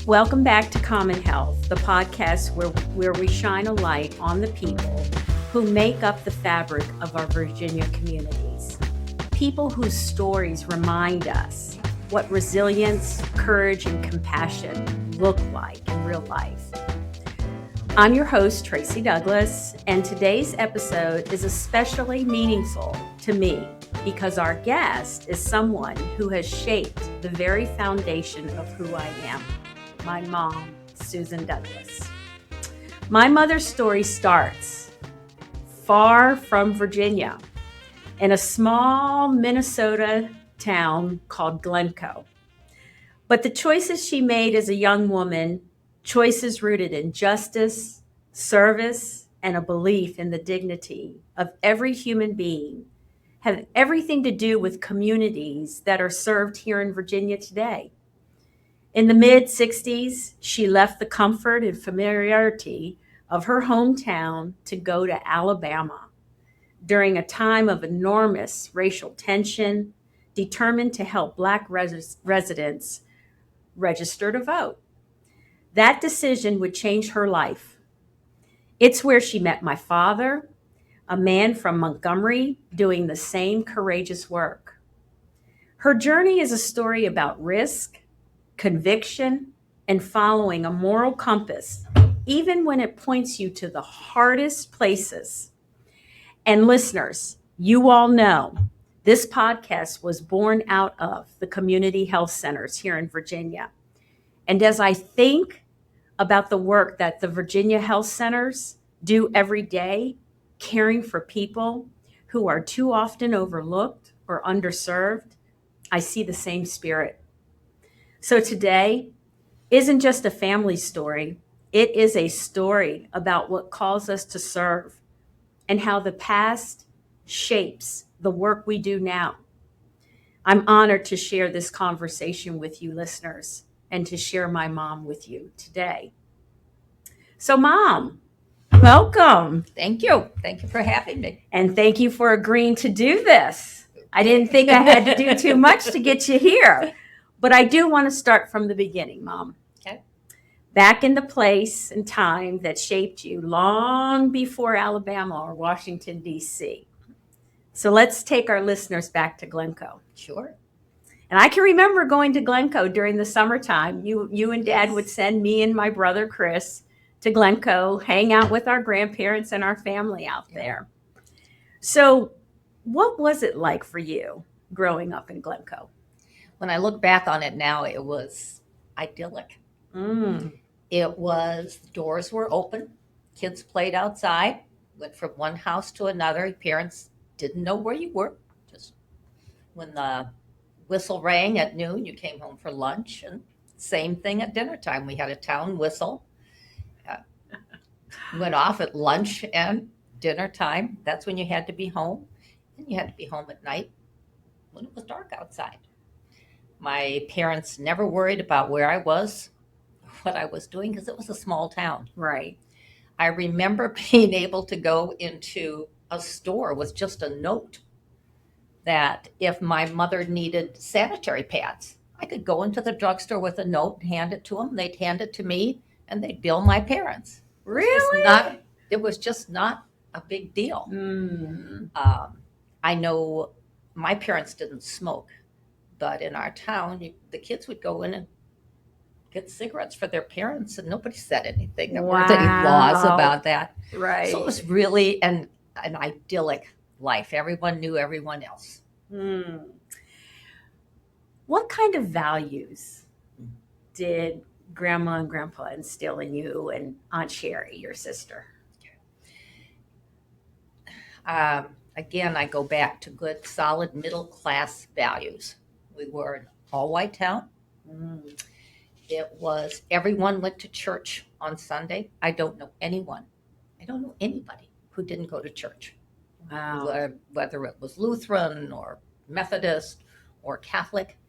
Welcome back to Common Health, the podcast where we shine a light on the people who make up the fabric of our Virginia communities. People whose stories remind us what resilience, courage, and compassion look like in real life. I'm your host, Tracy Douglas, and today's episode is especially meaningful to me because our guest is someone who has shaped the very foundation of who I am, my mom, Susan Douglas. My mother's story starts far from Virginia in a small Minnesota town called Glencoe. But the choices she made as a young woman, choices rooted in justice, service, and a belief in the dignity of every human being, have everything to do with communities that are served here in Virginia today. In the mid-60s, she left the comfort and familiarity of her hometown to go to Alabama during a time of enormous racial tension, determined to help Black residents register to vote. That decision would change her life. It's where she met my father, a man from Montgomery doing the same courageous work. Her journey is a story about risk, conviction, and following a moral compass, even when it points you to the hardest places. And listeners, you all know this podcast was born out of the community health centers here in Virginia. And as I think about the work that the Virginia health centers do every day, caring for people who are too often overlooked or underserved, I see the same spirit. So today isn't just a family story, it is a story about what calls us to serve and how the past shapes the work we do now. I'm honored to share this conversation with you listeners and to share my mom with you today. So, Mom, welcome. Thank you. Thank you for having me. And thank you for agreeing to do this. I didn't think I had to do too much to get you here, but I do want to start from the beginning, Mom. Okay. Back in the place and time that shaped you long before Alabama or Washington, D.C. So let's take our listeners back to Glencoe. Sure. And I can remember going to Glencoe during the summertime. You and Dad would send me and my brother Chris to Glencoe, hang out with our grandparents and our family out there. So what was it like for you growing up in Glencoe? When I look back on it now, it was idyllic. It was, doors were open, kids played outside, went from one house to another. Parents didn't know where you were. Just when the whistle rang at noon, you came home for lunch, and same thing at dinner time. We had a town whistle. Went off at lunch and dinner time. That's when you had to be home. And you had to be home at night when it was dark outside. My parents never worried about where I was, what I was doing, because it was a small town. Right. I remember being able to go into a store with just a note that if my mother needed sanitary pads, I could go into the drugstore with a note, hand it to them, they'd hand it to me, and they'd bill my parents. Really? It was just not a big deal. I know my parents didn't smoke, but in our town, the kids would go in and get cigarettes for their parents, and nobody said anything. There weren't any laws about that. Right. So it was really an idyllic life. Everyone knew everyone else. What kind of values did Grandma and Grandpa instill in you and Aunt Sherry, your sister? Again, I go back to good, solid middle class values. We were an all white town. It was, everyone went to church on Sunday. I don't know anybody who didn't go to church. Wow. Whether it was Lutheran or Methodist or Catholic,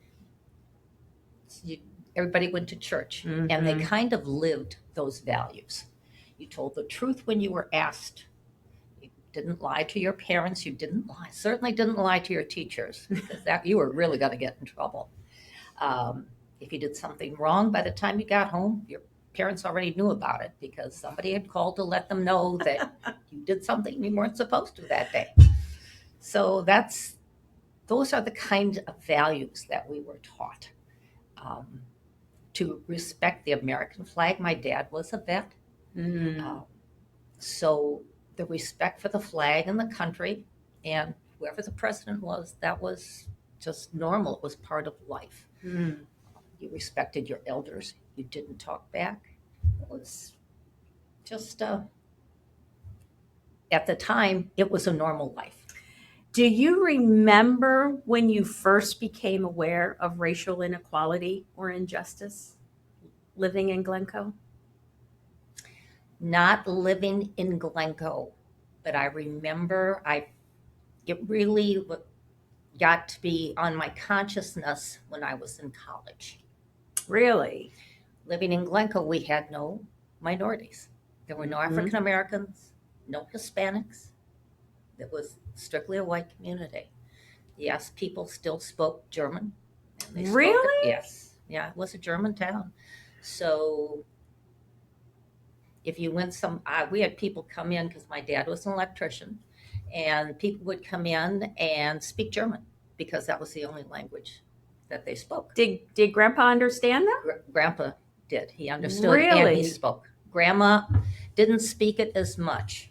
everybody went to church, and they kind of lived those values. You told the truth when you were asked. You didn't lie to your parents. You certainly didn't lie to your teachers, because that you were really going to get in trouble. If you did something wrong, by the time you got home, your parents already knew about it because somebody had called to let them know that you did something you weren't supposed to that day. So those are the kind of values that we were taught. Um, to respect the American flag. My dad was a vet. Um, so the respect for the flag and the country and whoever the president was, that was just normal. It was part of life. You respected your elders. You didn't talk back. It was just, at the time, it was a normal life. Do you remember when you first became aware of racial inequality or injustice living in Glencoe? Not living in Glencoe, but I remember it really got to be on my consciousness when I was in college. Really? Living in Glencoe, we had no minorities. There were no African Americans, no Hispanics. It was strictly a white community. Yes, people still spoke German. And they Really? Yes. Yeah, it was a German town. So if you went we had people come in because my dad was an electrician, and people would come in and speak German because that was the only language that they spoke. Did Grandpa understand them? Grandpa did. He understood and Really? he spoke. Grandma didn't speak it as much,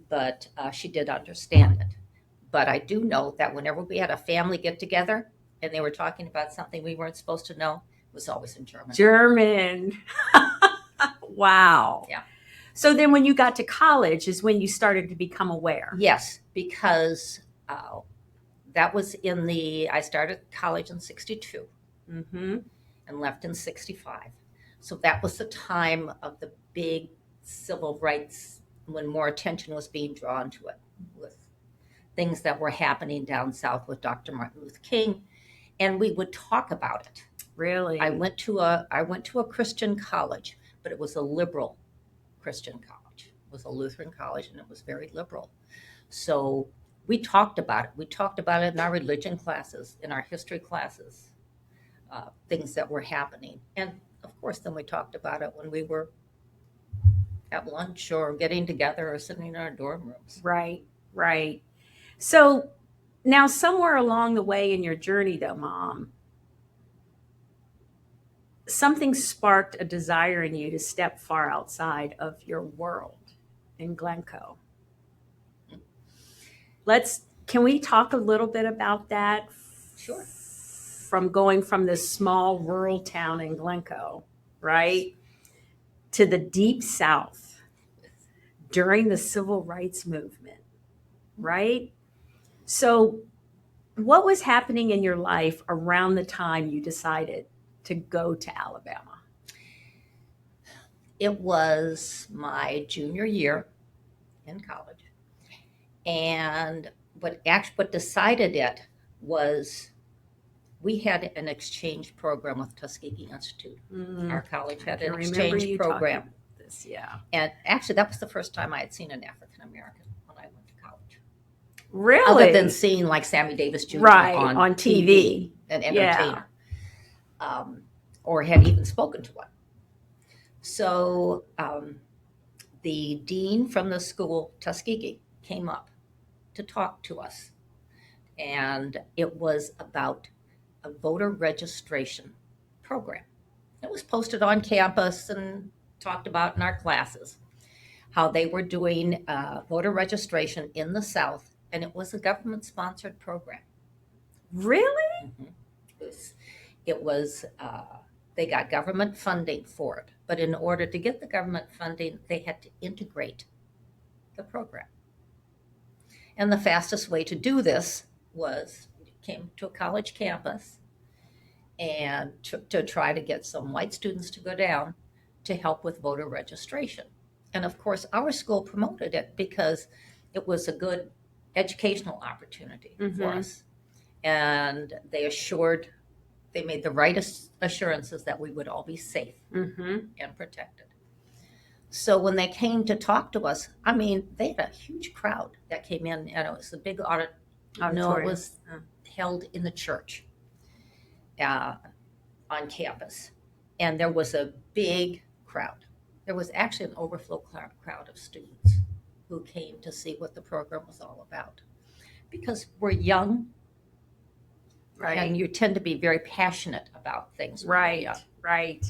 but she did understand it. But I do know that whenever we had a family get together and they were talking about something we weren't supposed to know, it was always in German. German. Wow. Yeah. So then when you got to college is when you started to become aware. Yes, because that was I started college in 62 and left in 65. So that was the time of the big civil rights when more attention was being drawn to it with things that were happening down south with Dr. Martin Luther King. And we would talk about it. Really? I went to a Christian college, but it was a liberal Christian college. It was a Lutheran college, and it was very liberal. So we talked about it. We talked about it in our religion classes, in our history classes, things that were happening. And of course, then we talked about it when we were at lunch or getting together or sitting in our dorm rooms. Right, right. So now, somewhere along the way in your journey, though, Mom, something sparked a desire in you to step far outside of your world in Glencoe. Can we talk a little bit about that? Sure. From going from this small rural town in Glencoe, right, to the deep South during the civil rights movement, right? So what was happening in your life around the time you decided to go to Alabama? It was my junior year in college. And what decided it was we had an exchange program with Tuskegee Institute. Our college had an exchange program. This, yeah. And actually, that was the first time I had seen an African American when I went to college. Really? Other than seeing like Sammy Davis Jr. Right, on TV. An entertainer. Yeah. Or had even spoken to one. So the dean from the school, Tuskegee, came up to talk to us. And it was about a voter registration program. It was posted on campus and talked about in our classes, how they were doing voter registration in the South, and it was a government-sponsored program. Really? Mm-hmm. It was they got government funding for it, but in order to get the government funding, they had to integrate the program. And the fastest way to do this was came to a college campus and to try to get some white students to go down to help with voter registration. And of course, our school promoted it because it was a good educational opportunity for us. And they made the right assurances that we would all be safe and protected. So when they came to talk to us, I mean, they had a huge crowd that came in, and it was a big auditorium. No, it was held in the church. on campus, and there was a big crowd. There was actually an overflow crowd of students who came to see what the program was all about. Because we're young, and you tend to be very passionate about things when you're young. Right.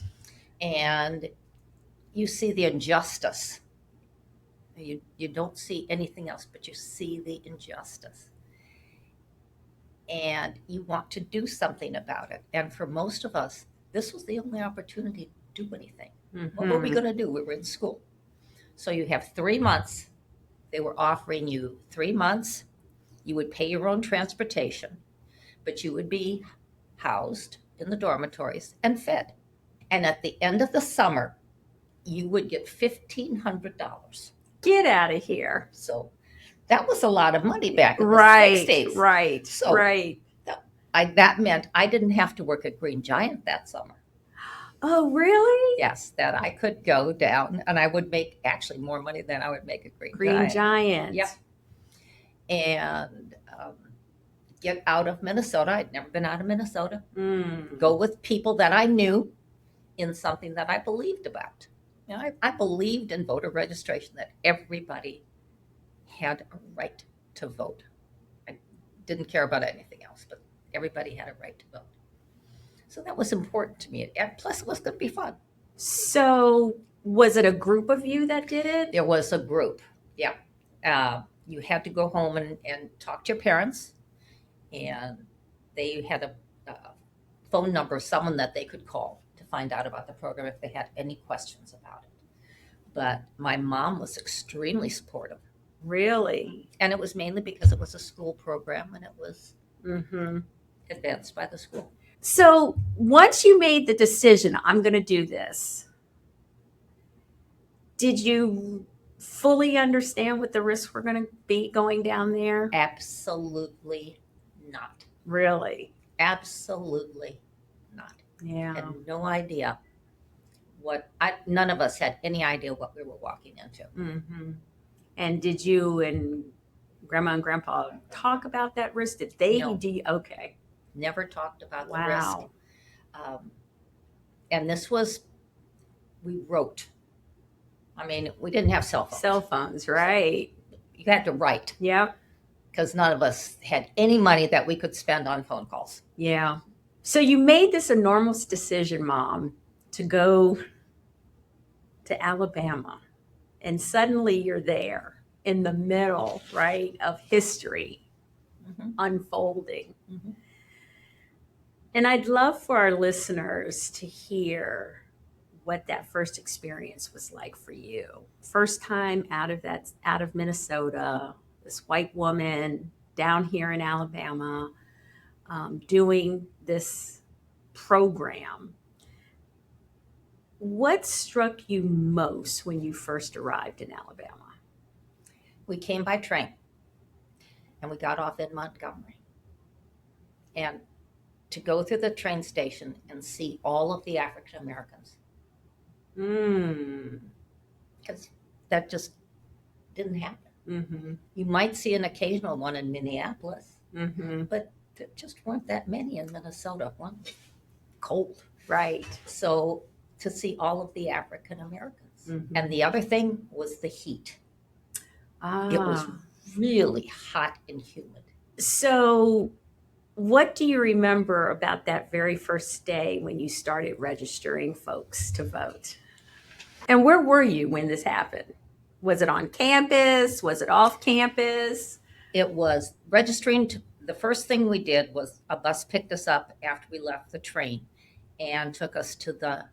And you see the injustice. You don't see anything else, but you see the injustice. And you want to do something about it. And for most of us, this was the only opportunity to do anything. What were we going to do? We were in school. So you have 3 months. They were offering you 3 months. You would pay your own transportation, but you would be housed in the dormitories and fed. And at the end of the summer, you would get $1,500. Get out of here. So that was a lot of money back in the Right. 60s. Right. So right. That meant I didn't have to work at Green Giant that summer. Oh, really? Yes, that I could go down and I would make actually more money than I would make at Green Giant. Yep. And get out of Minnesota. I'd never been out of Minnesota. Go with people that I knew in something that I believed about. You know, I believed in voter registration, that everybody had a right to vote. I didn't care about anything else, but everybody had a right to vote. So that was important to me. And plus, it was going to be fun. So was it a group of you that did it? There was a group, yeah. You had to go home and talk to your parents, and they had a phone number, someone that they could call to find out about the program if they had any questions about it. But my mom was extremely supportive. Really? And it was mainly because it was a school program and it was advanced by the school. So once you made the decision, I'm going to do this, did you fully understand what the risks were going to be going down there? Absolutely not. Really? Absolutely not. Yeah. Had no idea none of us had any idea what we were walking into. And did you and Grandma and Grandpa talk about that risk? Did they? No. Okay. Never talked about the Wow. risk. And this was, we wrote. I mean, we didn't have cell phones. Cell phones, right. You had to write. Yep. Because none of us had any money that we could spend on phone calls. Yeah. So you made this enormous decision, Mom, to go to Alabama. And suddenly you're there in the middle, right, of history unfolding. And I'd love for our listeners to hear what that first experience was like for you. First time out of Minnesota, this white woman down here in Alabama, doing this program. What struck you most when you first arrived in Alabama? We came by train and we got off in Montgomery. And to go through the train station and see all of the African Americans. Because that just didn't happen. You might see an occasional one in Minneapolis, but there just weren't that many in Minnesota. One was cold. Right. So to see all of the African Americans. And the other thing was the heat. It was really hot and humid. So what do you remember about that very first day when you started registering folks to vote? And where were you when this happened? Was it on campus? Was it off campus? It was registering. The first thing we did was a bus picked us up after we left the train and took us to the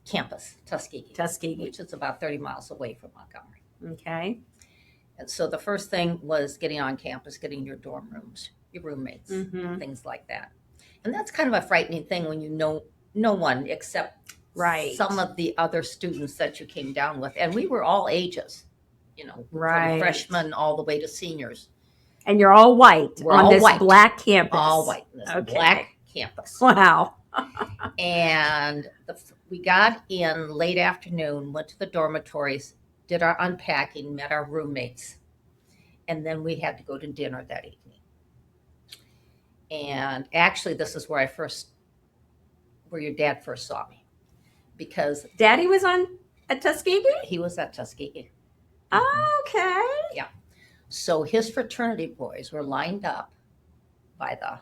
campus, Tuskegee, which is about 30 miles away from Montgomery. Okay. And so the first thing was getting on campus, getting your dorm rooms, your roommates, things like that. And that's kind of a frightening thing when you know no one except some of the other students that you came down with. And we were all ages, from freshmen all the way to seniors. And you're all white We're on all this white. black campus. All white. This black campus. Wow. And we got in late afternoon, went to the dormitories, did our unpacking, met our roommates, and then we had to go to dinner that evening. And actually, this is where I first where your dad first saw me, because Daddy was on at Tuskegee? he was at Tuskegee. Oh, okay. So his fraternity boys were lined up by the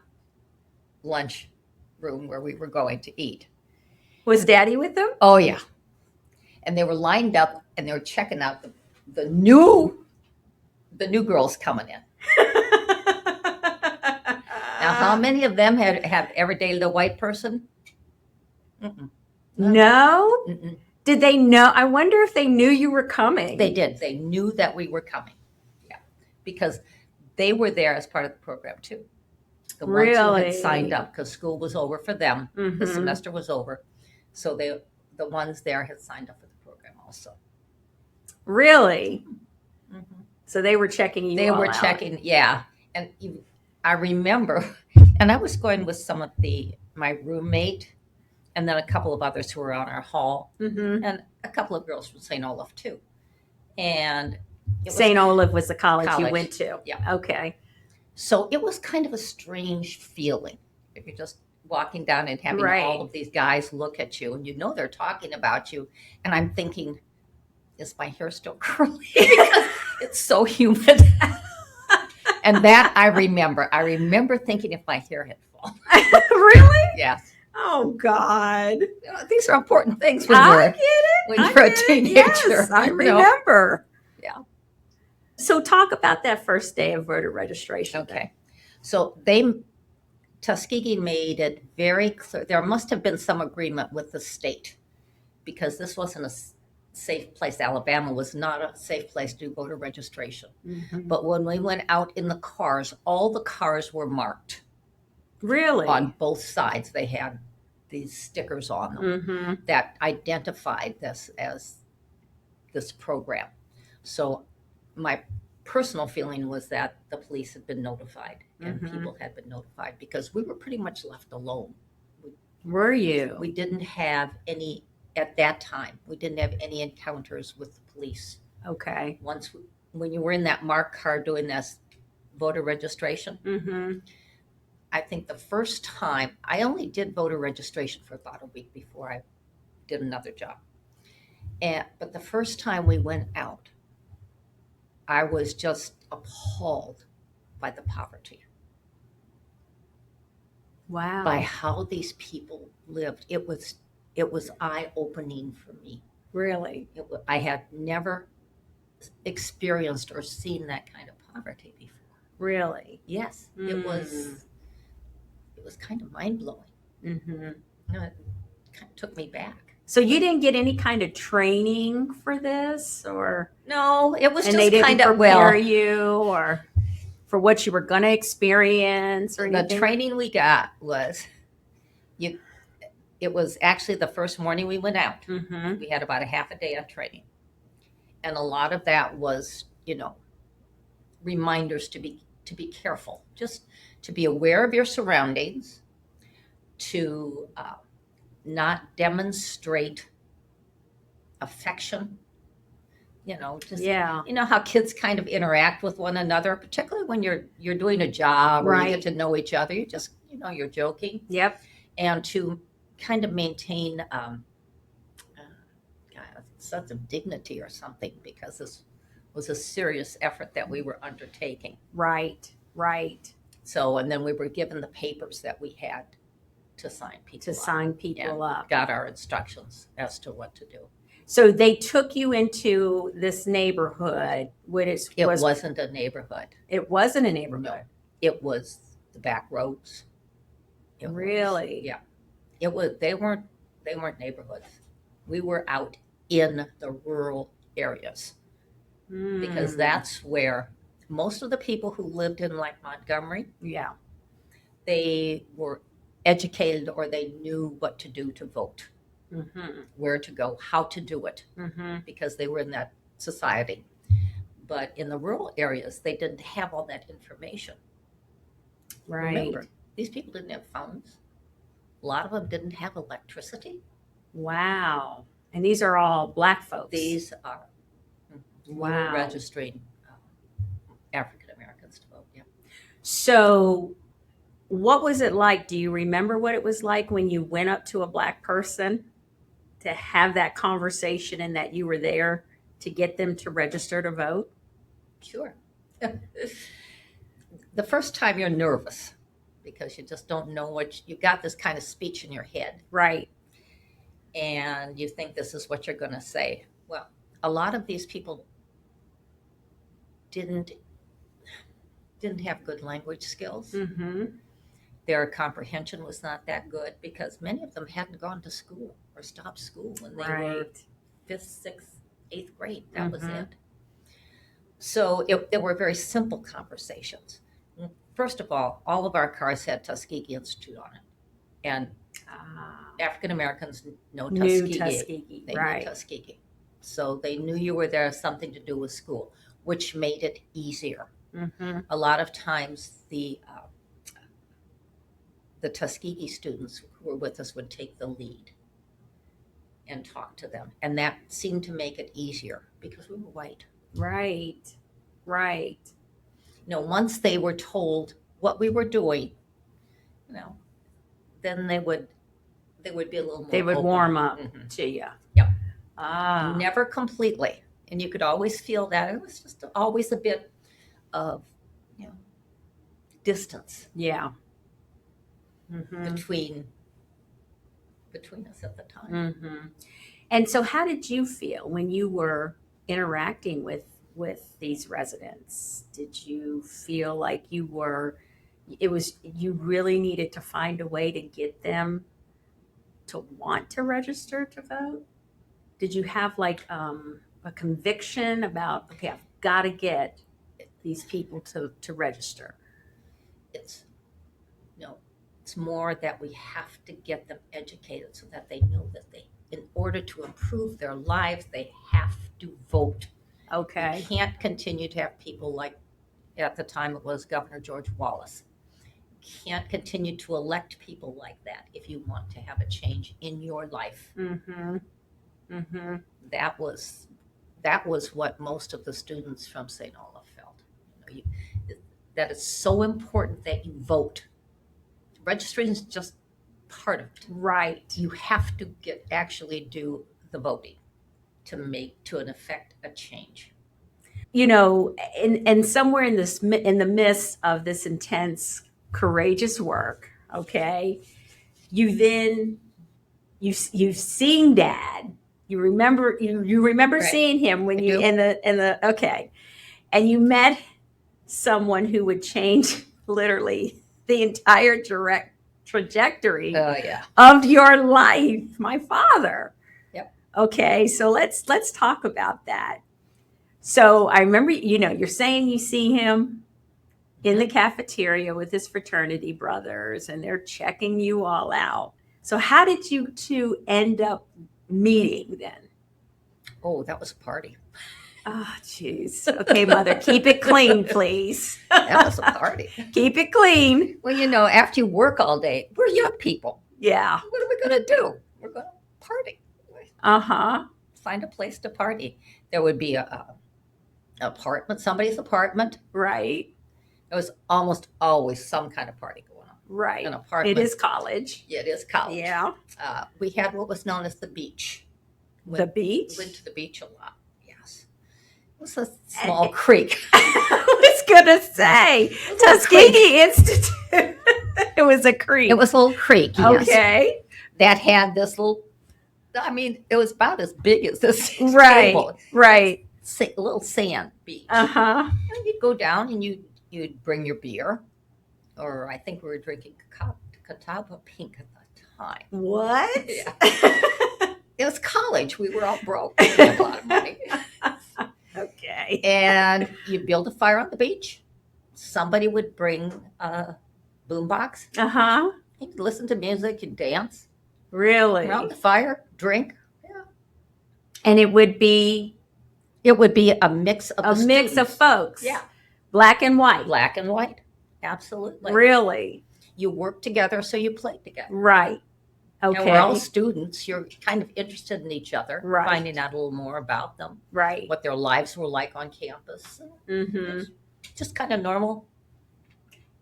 lunch room where we were going to eat. Was Daddy with them? Oh yeah, and they were lined up and they were checking out the new girls coming in. Now, how many of them have ever dated a white person? Mm-mm. No? Mm-mm. Did they know? I wonder if they knew you were coming. They did. They knew that we were coming. Yeah, because they were there as part of the program too. The ones who had signed up, because school was over for them. Mhm. The semester was over, so the ones there had signed up for the program also. Really? Mm-hmm. So they were checking you. They all were out. checking, yeah. And I remember, and I was going with some of my roommate, and then a couple of others who were on our hall, Mhm. and a couple of girls from St. Olaf too. And it was, St. Olaf was the college you College. went to. Yeah. Okay. so it was kind of a strange feeling if you're just walking down and having Right. all of these guys look at you, and you know they're talking about you. And I'm thinking, is my hair still curly? Because it's so humid. And that I remember. I remember thinking if my hair had fallen. Really? Yes. Oh God. You know, these are important things when I you're, get it. when I you're a get it. teenager. Yes, I you know. remember. Yeah. So talk about that first day of voter registration. Okay. So Tuskegee made it very clear. There must have been some agreement with the state, because this wasn't a safe place. Alabama was not a safe place to do voter registration. Mhm. But when we went out in the cars, all the cars were marked Really? on both sides. They had these stickers on them Mm-hmm. that identified this as this program. So my personal feeling was that the police had been notified and Mhm. people had been notified, because we were pretty much left alone. Were you? We didn't have any, at that time, we didn't have any encounters with the police. Okay. When you were in that marked car doing this voter registration, Mm-hmm. I think the first time, I only did voter registration for about a week before I did another job. But the first time we went out, I was just appalled by the poverty, Wow. by how these people lived. It was eye-opening for me. Really? I had never experienced or seen that kind of poverty before. Really? Yes, Mm. it was kind of mind-blowing. Mm-hmm. You know, it kind of took me back. So you didn't get any kind of training for this, or No, it was and just they didn't kind of, prepare you, or for what you were going to experience, or anything? the training we got was, it was actually the first morning we went out. Mm-hmm. We had about a half a day of training. And a lot of that was, reminders to be careful, just to be aware of your surroundings, to not demonstrate affection. Just Yeah. you know how kids kind of interact with one another, particularly when you're doing a job or you Right. get to know each other. You just you're joking, Yep. and to kind of maintain a sense of dignity or something, because this was a serious effort that we were undertaking. Right. Right. So, and then we were given the papers that we had to sign people To up. sign people up. Got our instructions as to what to do. So they took you into this neighborhood. It wasn't a neighborhood. It wasn't a neighborhood. No, it was the back roads. It was- Really? yeah. It was. They weren't neighborhoods. We were out in the rural areas, because Mm. that's where most of the people who lived in, like, Montgomery, Yeah. they were educated, or they knew what to do to vote, Mm-hmm. where to go, how to do it, Mm-hmm. because they were in that society. But in the rural areas, they didn't have all that information. Right. Remember, these people didn't have phones. A lot of them didn't have electricity. Wow. And these are all Black folks. These are, we were Wow. registering African Americans to vote. Yeah. So What was it like? Do you remember what it was like when you went up to a Black person to have that conversation and that you were there to get them to register to vote? Sure. The first time you're nervous because you just don't know you got this kind of speech in your head Right. and you think this is what you're going to say. Well, a lot of these people didn't have good language skills. Mm-hmm. Their comprehension was not that good because many of them hadn't gone to school or stopped school when they were Right. 5th, 6th, 8th grade. That was Mhm. it. So there were very simple conversations. First of all of our cars had Tuskegee Institute on it. And African Americans know New Tuskegee. Tuskegee. They Right. knew Tuskegee. So they knew you were there, something to do with school, which made it easier. Mm-hmm. A lot of times the Tuskegee students who were with us would take the lead and talk to them. And that seemed to make it easier because we were white. Right. Right. Once they were told what we were doing, then they would be a little more They would open. warm up Mhm. to you. Yep. Never. Never completely. And you could always feel that. It was just always a bit of distance Yeah. Mm-hmm. between us at the time. Mm-hmm. And so, how did you feel when you were interacting with these residents? Did you feel like you really needed to find a way to get them to want to register to vote? Did you have like a conviction about, okay, I've got to get these people to register? It's it's more that we have to get them educated so that they know that in order to improve their lives, they have to vote. Okay. You can't continue to have people like, at the time it was Governor George Wallace. You can't continue to elect people like that if you want to have a change in your life. Mm-hmm. Mm-hmm. That was what most of the students from St. Olaf felt. That it's so important that you vote. Registering is just part of it. Right. You have to actually do the voting to effect a change. And somewhere in the midst of this intense, courageous work, okay, you've seen Dad. You remember Right. seeing him when I you do. in the okay, and you met someone who would change literally the entire direct trajectory Oh yeah. of your life, my father. Yep. Okay, so let's talk about that. So I remember, you're saying you see him in the cafeteria with his fraternity brothers, and they're checking you all out. So how did you two end up meeting then? Oh, that was a party. Oh, jeez. Okay, Mother, keep it clean, please. That was a party. Keep it clean. Well, after you work all day, we're young people. Yeah. What are we going to do? We're going to party. Uh-huh. Find a place to party. There would be a apartment, somebody's apartment. Right. There was almost always some kind of party going on. Right. An apartment. It is college. Yeah, it is college. Yeah. We had what was known as the beach. The beach? We went to the beach a lot. Yes. It was a small creek. I was going to say, Tuskegee Institute. It was a creek. It was a little creek, yes. Okay. That had this little, it was about as big as this Right. table. Right. A little sand beach. Uh-huh. And you'd go down and you'd bring your beer, or I think we were drinking Catawba Pink at the time. What? Yeah. It was college. We were all broke. We had a lot of money. Okay. And you build a fire on the beach. Somebody would bring a boombox. Uh-huh. You'd listen to music. You'd dance Really? around the fire, drink. Yeah. And it would be a mix of a mix of students. folks. Yeah. Black and white. Black and white. Absolutely. Really? You work together, so you play together. Right. Okay. And we're all students. You're kind of interested in each other, Right. finding out a little more about them, Right. what their lives were like on campus. Mm-hmm. Just kind of normal.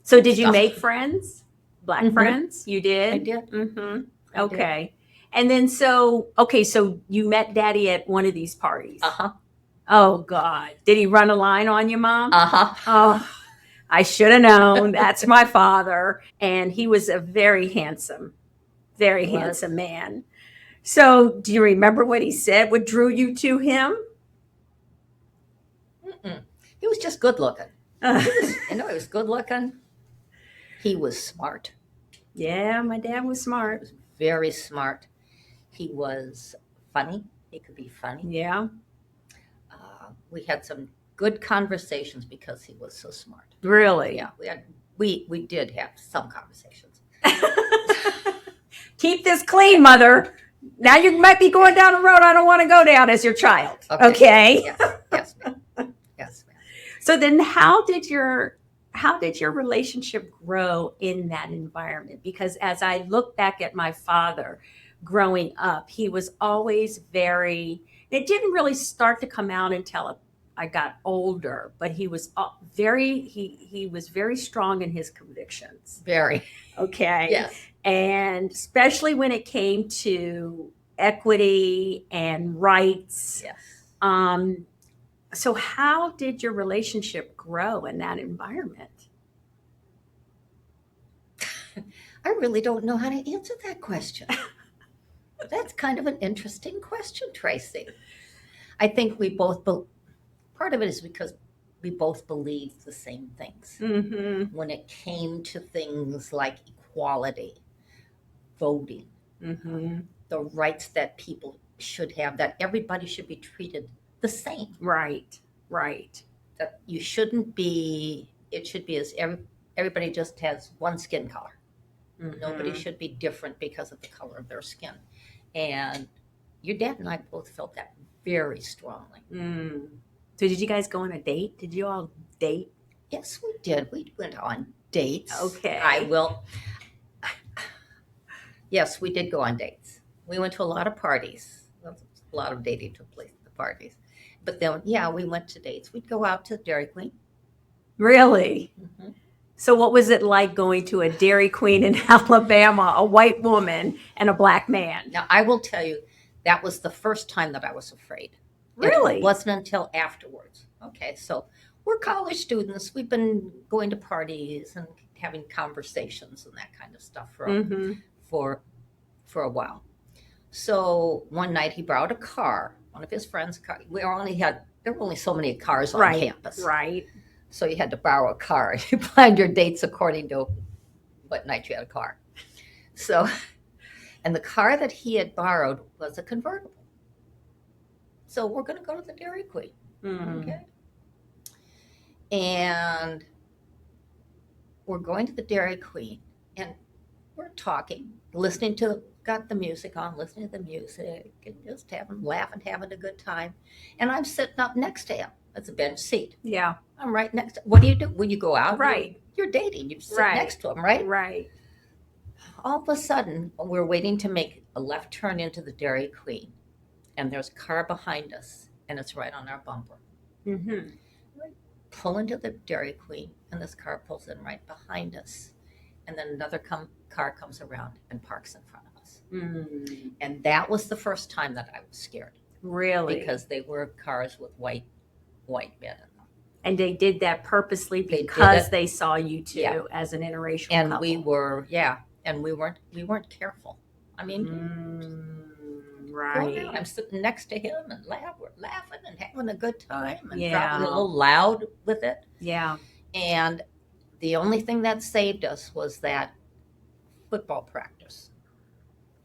So did you Stuff. make friends? black friends? You did? I did. Mm-hmm. I did. Okay. And then so you met Daddy at one of these parties. Uh-huh. Oh God. Did he run a line on you, Mom? Uh-huh. Oh, I should have known. That's my father. And he was a very handsome man. So do you remember what he said? What drew you to him? Mm-mm. He was just good looking. He was good looking. He was smart. Yeah, my dad was He smart. was very smart. He was funny. He could be funny. Yeah. We had some good conversations because he was so smart. Really? Yeah, we did have some conversations. Keep this clean, Mother. Now you might be going down a road I don't want to go down as your child. Okay? Yes, ma'am. Yes, ma'am. So then how did your relationship grow in that environment? Because as I look back at my father growing up, he was always it didn't really start to come out until I got older, but he was he was very strong in his convictions. Very. Okay. Yes. And especially when it came to equity and rights. Yes. So how did your relationship grow in that environment? I really don't know how to answer that question. That's kind of an interesting question, Tracy. I think we both, part of it is because we both believe the same things. Mm-hmm. When it came to things like equality, voting, Mm-hmm. the rights that people should have, that everybody should be treated the same. Right. That you shouldn't be, it should be as everybody just has one skin color. Mm-hmm. Nobody should be different because of the color of their skin. And your dad and I both felt that very strongly. Mm. So did you guys go on a date? Did you all date? Yes, we did. We went on dates. Okay. I will. Yes, we did go on dates. We went to a lot of parties. A lot of dating took place at the parties. But then, yeah, we went to dates. We'd go out to Dairy Queen. Really? Mm-hmm. So what was it like going to a Dairy Queen in Alabama, a white woman and a black man? Now, I will tell you, that was the first time that I was afraid. Really? It wasn't until afterwards. Okay, so we're college students. We've been going to parties and having conversations and that kind of stuff Mm-hmm. for a while. So one night he borrowed a car, one of his friends' car. There were only so many cars on campus. Right. So you had to borrow a car. You planned your dates according to what night you had a car. So, and the car that he had borrowed was a convertible. So we're going to go to the Dairy Queen. Mm. Okay. And we're going to the Dairy Queen and we're talking, got the music on, listening to the music and just laughing, having a good time. And I'm sitting up next to him. It's a bench seat. Yeah. I'm right next to, what do you do when you go out? Right. You're dating, you sit Right. next to him, right? Right. All of a sudden, we're waiting to make a left turn into the Dairy Queen. And there's a car behind us, and it's right on our bumper. Mm-hmm. We pull into the Dairy Queen, and this car pulls in right behind us. And then another car comes around and parks in front of us. Mm. And that was the first time that I was scared. Really? Because they were cars with white men in them. And they did that purposely They did because it. they saw you two Yeah. as an interracial And couple. we weren't careful. I mean, right. I'm sitting next to him and we're laughing and having a good time and Yeah. probably a little loud with it. Yeah. And the only thing that saved us was that football practice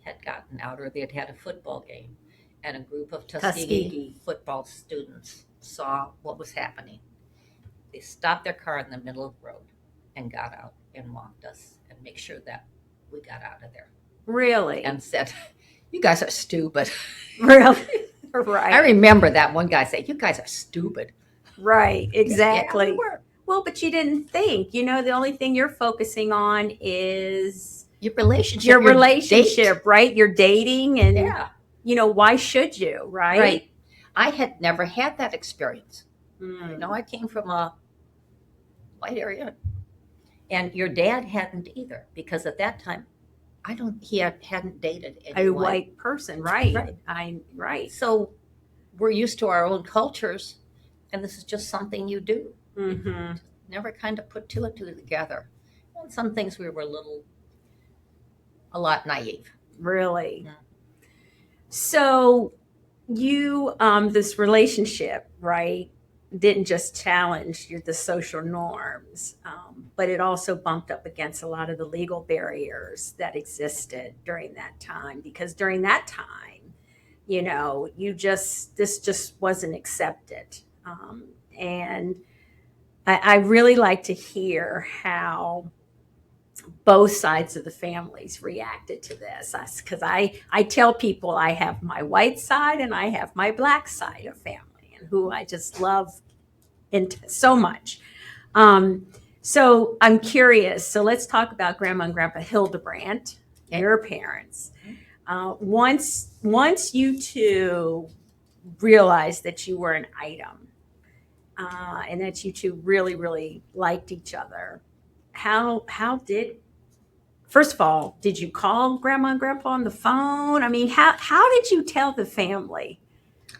had gotten out, or they had had a football game, and a group of Tuskegee football students saw what was happening. They stopped their car in the middle of the road and got out and walked us and make sure that we got out of there. Really? And said, "You guys are stupid." Really? Right. I remember that one guy say, "You guys are stupid." Right. Exactly. Yeah, we were. Well, but you didn't think. The only thing you're focusing on is Your relationship. your your relationship, date. right? You're dating, and Yeah. why should you, right? Right. I had never had that experience. Mm. I came from a white area, And your dad hadn't either, because at that time, hadn't dated A anyone. white person, right? Right. Right. So we're used to our own cultures, and this is just something you do. Mm-hmm. Never kind of put two and two together. And some things we were a lot naive. Really. Yeah. So you, this relationship, right, didn't just challenge the social norms, but it also bumped up against a lot of the legal barriers that existed during that time. Because during that time, this just wasn't accepted. And I really like to hear how both sides of the families reacted to this, because I tell people I have my white side and I have my black side of family, and who I just love so much. So I'm curious. So let's talk about Grandma and Grandpa Hildebrandt, your parents. Once you two realized that you were an item, and that you two really, really liked each other, how did first of all, did you call Grandma and Grandpa on the phone? I mean, how did you tell the family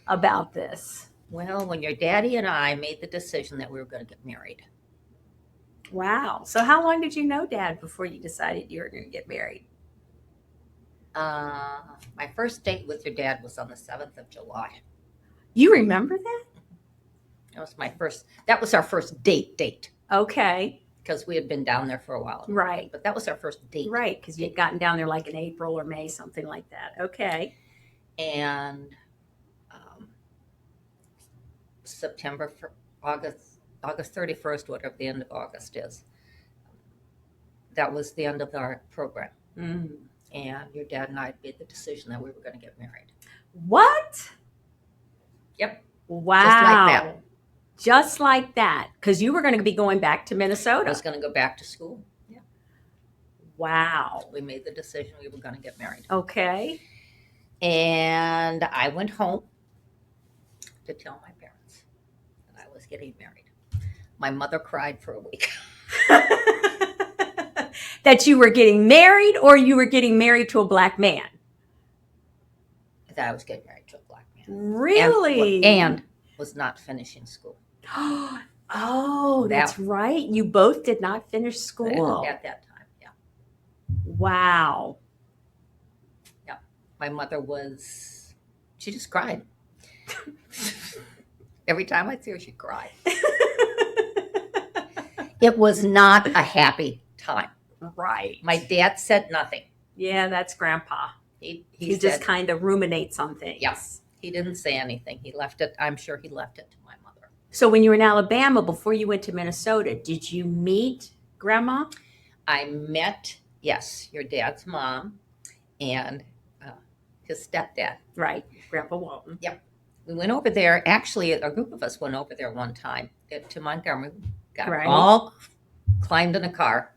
about this? Well, when your daddy and I made the decision that we were going to get married. Wow. So how long did you know Dad before you decided you were going to get married? My first date with your dad was on the 7th of July. You remember that? That was our first date. Okay. Because we had been down there for a while. Right. But that was our first date. Right, because you had gotten down there like in April or May, something like that. Okay. And August 31st, whatever the end of August is, that was the end of our program. Mm. And your dad and I made the decision that we were going to get married. What? Yep. Wow. Just like that. Just like that. Because you were going to be going back to Minnesota. I was going to go back to school. Yeah. Wow. We made the decision we were going to get married. Okay. And I went home to tell my parents that I was getting married. My mother cried for a week. That you were getting married, or you were getting married to a black man? That I was getting married to a black man. Really? And was not finishing school. Oh, that's right. You both did not finish school. At that time, yeah. Wow. Yeah. My mother she just cried. Every time I see her, she cried. It was not a happy time. Right. My dad said nothing. Yeah, that's Grandpa. He just kind of ruminates on things. Yes. He didn't say anything. He left it. I'm sure he left it to my mother. So when you were in Alabama, before you went to Minnesota, did you meet Grandma? I met, yes, your dad's mom and his stepdad. Right. Grandpa Walton. Yep. We went over there. Actually, a group of us went over there one time to Montgomery. All climbed in a car.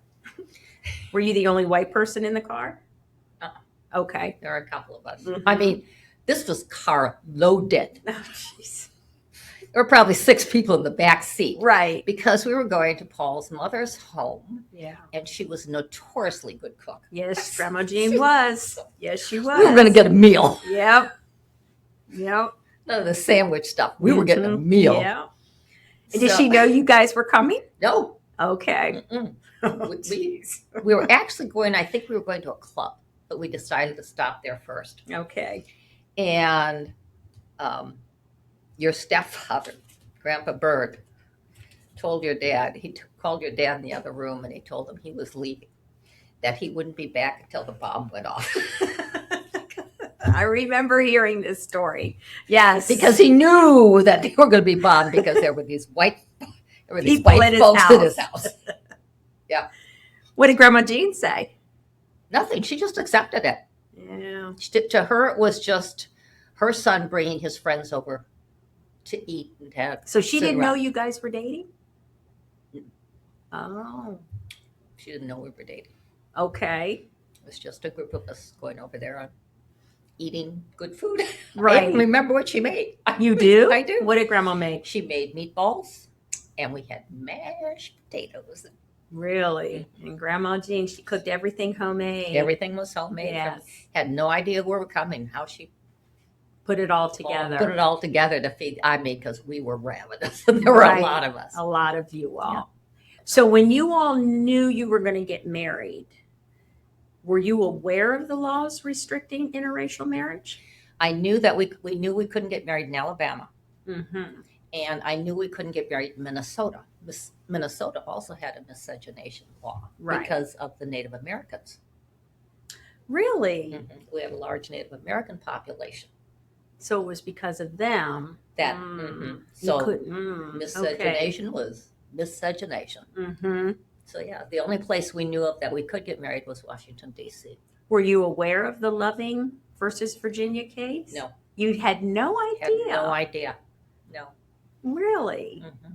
Were you the only white person in the car? Okay. There are a couple of us. Mm-hmm. I mean, this was car loaded. Oh, jeez. There were probably 6 people in the back seat. Right. Because we were going to Paul's mother's home. Yeah. And she was a notoriously good cook. Yes, Grandma Jean was. Yes, she was. We were going to get a meal. Yep. None of the sandwich stuff. We were getting a meal. Yeah. And did she know you guys were coming? No. Okay. We were actually going, I think we were going to a club, but we decided to stop there first. Okay. And your stepfather, Grandpa Bird, told your dad, called your dad in the other room and he told him he was leaving, that he wouldn't be back until the bomb went off. I remember hearing this story. Yes. Because he knew that they were going to be bombed because there were these white folks in his house. Yeah. What did Grandma Jean say? Nothing. She just accepted it. Yeah. To her, it was just her son bringing his friends over to eat and have. So she didn't know you guys were dating? Oh. She didn't know we were dating. Okay. It was just a group of us going over there and eating good food. Right. I don't remember what she made. You do? I do. What did Grandma make? She made meatballs and we had mashed potatoes. Really? And Grandma Jean, she cooked everything homemade. Everything was homemade. Yes. Had no idea where we're coming, how she Put it all together. put it all together to feed. I mean, because we were ravenous. There were a lot of us. A lot of you all. Yeah. So when you all knew you were going to get married, were you aware of the laws restricting interracial marriage? I knew that we knew we couldn't get married in Alabama, Mm-hmm. and I knew we couldn't get married in Minnesota. Minnesota also had a miscegenation law because of the Native Americans. Really? Mm-hmm. We have a large Native American population. So it was because of them that so miscegenation was miscegenation. Mm-hmm. So yeah, the only place we knew of that we could get married was Washington, D.C. Were you aware of the Loving versus Virginia case? No. You had no idea? Had no idea. No. Really? Mm-hmm.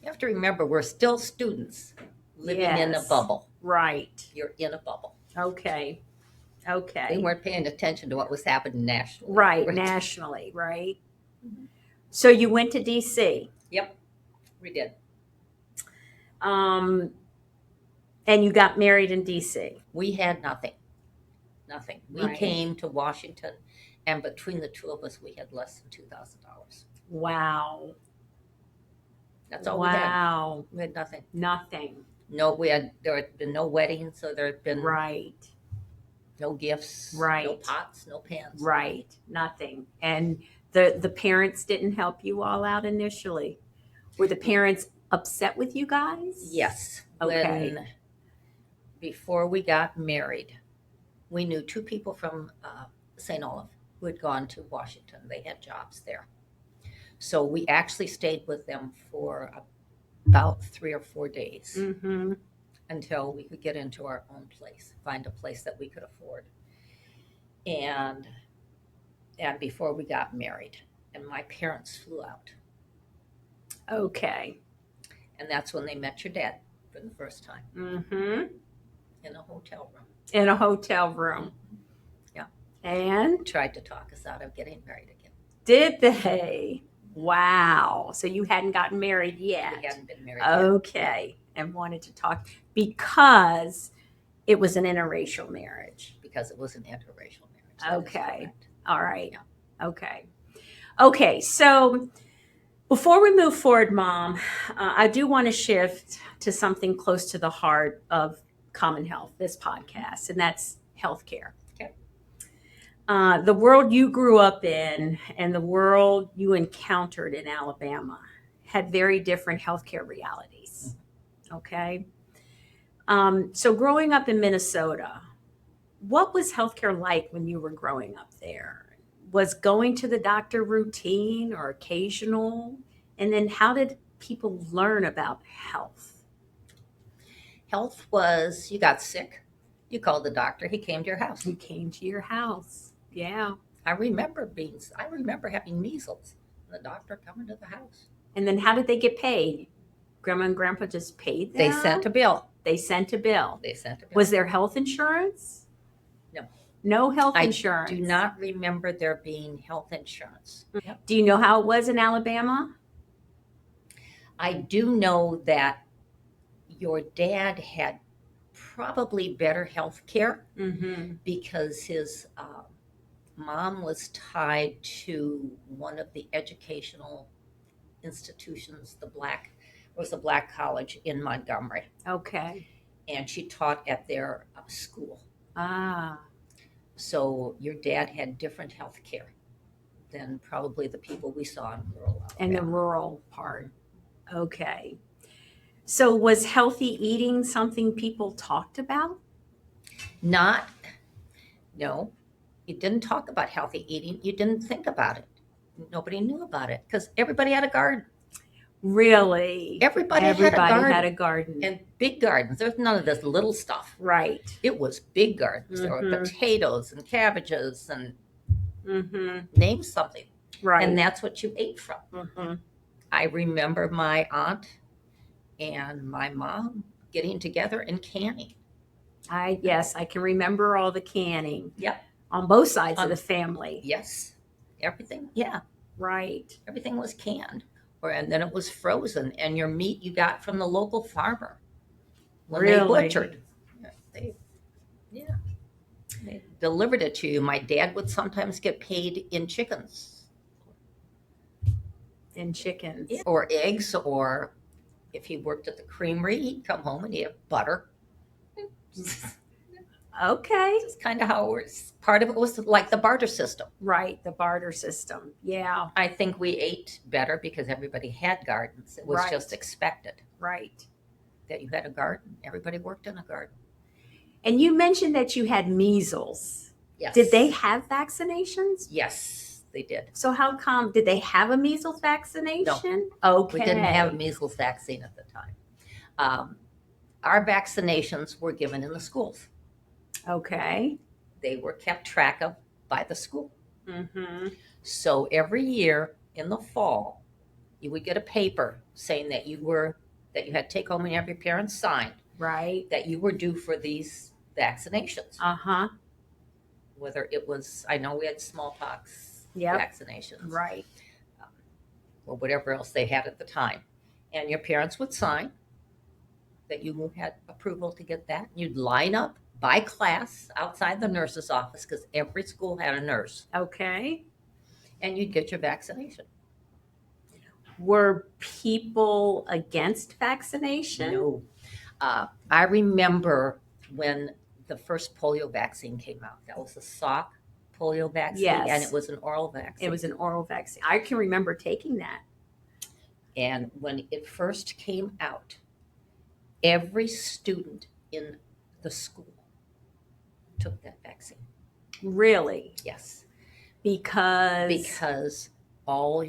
You have to remember, we're still students living in a bubble. Right. You're in a bubble. Okay. We weren't paying attention to what was happening nationally. Right, nationally, right? Mm-hmm. So you went to D.C.? Yep, we did. And you got married in D.C.? We had nothing. Nothing. We came to Washington, and between the two of us, we had less than $2,000. Wow. That's all we had. Wow. We had nothing. Nothing. No, there had been no weddings, so there had been no gifts, no pots, no pans. Right. Nothing. And the parents didn't help you all out initially. Were the parents upset with you guys? Yes. Okay. Before we got married, we knew two people from St. Olaf who had gone to Washington. They had jobs there. So we actually stayed with them for about 3 or 4 days. Mm-hmm. Until we could get into our own place, find a place that we could afford. And before we got married, and my parents flew out. Okay. And that's when they met your dad for the first time. Mm-hmm. In a hotel room. In a hotel room. Mm-hmm. Yeah. And? Tried to talk us out of getting married again. Did they? Wow. So you hadn't gotten married yet? We hadn't been married yet. Okay. And wanted to talk because it was an interracial marriage. Because it was an interracial marriage. Okay. All right. Yeah. Okay. Okay. So before we move forward, Mom, I do want to shift to something close to the heart of Common Health, this podcast, and that's healthcare. Okay. The world you grew up in and the world you encountered in Alabama had very different healthcare realities. Okay. So growing up in Minnesota, what was healthcare like when you were growing up there? Was going to the doctor routine or occasional? And then how did people learn about health? Health was, you got sick, you called the doctor, he came to your house. He came to your house. Yeah. I remember having measles, and the doctor coming to the house. And then how did they get paid? Grandma and Grandpa just paid them? They sent a bill. Was there health insurance? No. No health insurance? I do not remember there being health insurance. Yep. Do you know how it was in Alabama? I do know that your dad had probably better health care because his mom was tied to one of the educational institutions, was a black college in Montgomery. Okay. And she taught at their school. Ah. So your dad had different health care than probably the people we saw in rural Alabama. And the rural part. Okay. So was healthy eating something people talked about? No. You didn't talk about healthy eating. You didn't think about it. Nobody knew about it because everybody had a garden. Really? Everybody had a garden. And big gardens. There's none of this little stuff. Right. It was big gardens. There were potatoes and cabbages and name something. Right. And that's what you ate from. I remember my aunt and my mom getting together and canning. Yes, I can remember all the canning. Yep. On both sides of the family. Yes. Everything. Yeah. Right. Everything was canned. And then it was frozen, and your meat you got from the local farmer. when they Really? butchered. They, yeah, they delivered it to you. My dad would sometimes get paid in chickens. And chickens. Yeah. Or eggs, or if he worked at the creamery, he'd come home and he'd have butter. Okay. That's kind of how it was. Part of it was like the barter system. Right, the barter system. Yeah. I think we ate better because everybody had gardens. It was Right. just expected Right. that you had a garden. Everybody worked in a garden. And you mentioned that you had measles. Yes. Did they have vaccinations? Yes, they did. So how come, did they have a measles vaccination? No. Okay. We didn't have a measles vaccine at the time. Our vaccinations were given in the schools. Okay. They were kept track of by the school. Mm-hmm. So every year in the fall, you would get a paper saying that you had to take home and have your parents sign Right. that you were due for these vaccinations. Uh-huh. Whether it was, I know we had smallpox Yep. vaccinations. Right. Or whatever else they had at the time. And your parents would sign that you had approval to get that. You'd line up by class outside the nurse's office because every school had a nurse. Okay. And you'd get your vaccination. Were people against vaccination? No. I remember when the first polio vaccine came out. That was the Salk polio vaccine. Yes. And it was an oral vaccine. It was an oral vaccine. I can remember taking that. And when it first came out, every student in the school took that vaccine. Really? Yes. Because all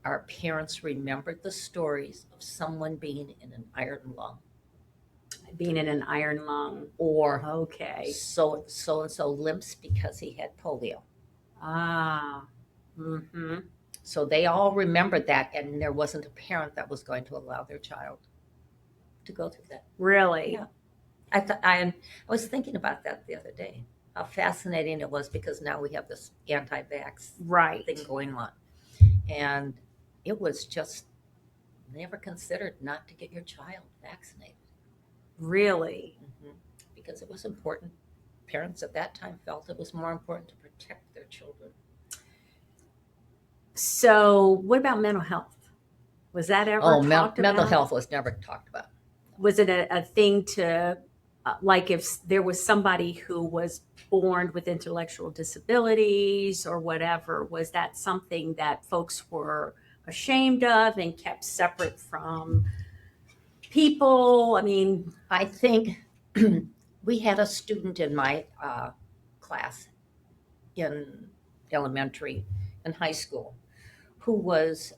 our parents remembered the stories of someone being in an iron lung. being in an iron lung. Or Okay. so and so limps because he had polio. Ah. Mm-hmm. So they all remembered that, and there wasn't a parent that was going to allow their child to go through that. Really? Yeah. I was thinking about that the other day. How fascinating it was, because now we have this anti-vax Right. thing going on, and it was just never considered not to get your child vaccinated. Really? Mm-hmm. Because it was important. Parents at that time felt it was more important to protect their children. So, what about mental health? Was that ever talked about? Mental health was never talked about. Was it a thing to, like, if there was somebody who was born with intellectual disabilities or whatever, was that something that folks were ashamed of and kept separate from people? I mean, I think we had a student in my class in elementary and high school who was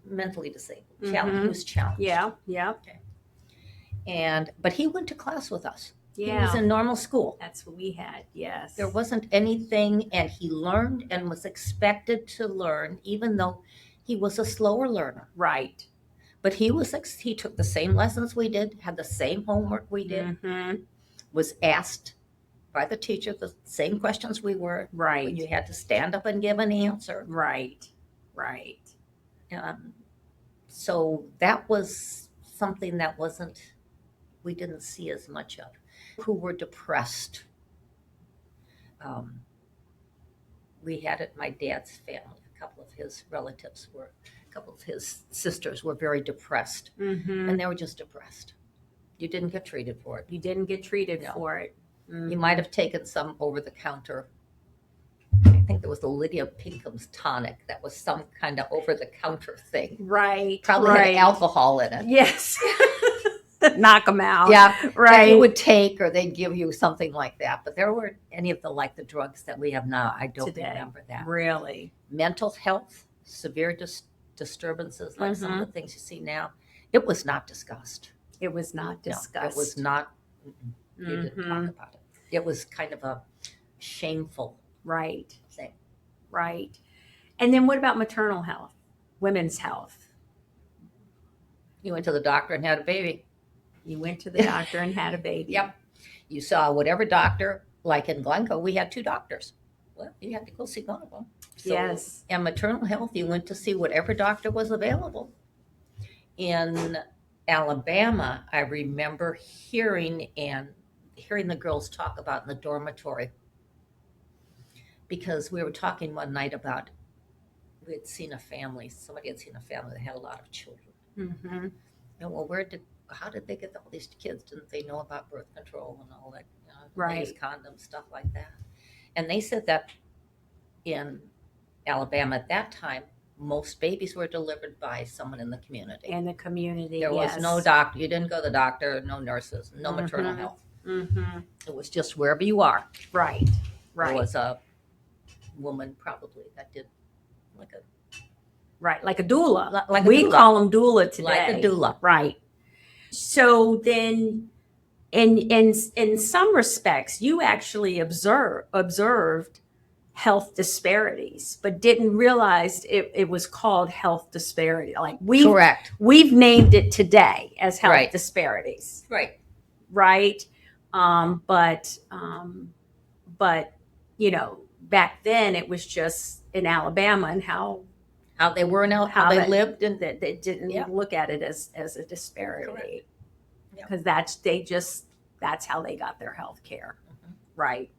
mentally disabled. Mhm. He was challenged. yeah, yeah, But he went to class with us. He was yeah. in normal school. That's what we had. Yes. There wasn't anything, and he learned and was expected to learn, even though he was a slower learner. Right. But he took the same lessons we did, had the same homework we did, Mm-hmm. was asked by the teacher the same questions we were. Right. You had to stand up and give an answer. Right. Right. So that was something that we didn't see as much of. Who were depressed. We had it, my dad's family, a couple of his sisters were very depressed. Mm-hmm. And they were just depressed. You didn't get treated for it. You didn't get treated No. for it. Mm-hmm. You might have taken some over the counter. I think there was the Lydia Pinkham's tonic. That was some kind of over the counter thing. Right. Probably right. had alcohol in it. Yes. Knock them out. Yeah. Right. That you would take, or they'd give you something like that. But there weren't any of the drugs that we have now. I don't Today. remember that. Really. Mental health, severe disturbances, like some Mm-hmm. of the things you see now, it was not discussed. It was not discussed. No, it was not. You didn't Mhm. talk about it. It was kind of a shameful Right. thing. Right. And then what about maternal health, women's health? You went to the doctor and had a baby. You went to the doctor and had a baby. Yep. You saw whatever doctor, like in Glencoe, we had 2 doctors. Well, you had to go see one of them. So, Yes. and maternal health, you went to see whatever doctor was available. In Alabama, I remember hearing the girls talk about in the dormitory, because we were talking one night about, somebody had seen a family that had a lot of children. Mm-hmm. And well, how did they get all these kids? Didn't they know about birth control and all that? They use Right. condoms, stuff like that. And they said that in Alabama at that time, most babies were delivered by someone in the community. In the community, There yes. was no doctor. You didn't go to the doctor, no nurses, no maternal Mhm. health. Mm-hmm. It was just wherever you are. Right. There Right. was a woman probably that did like a Right. Like a doula. Like a We doula. call them doula today. Like a doula. Right. So then, in some respects, you actually observed health disparities, but didn't realize it was called health disparity. Like Correct. we've named it today as health Right. disparities, Right. right? But back then it was just in Alabama, and how They were now, how they lived, and that they didn't Yeah. look at it as a disparity, Correct. Yeah. because that's how they got their health care. Mhm. Right.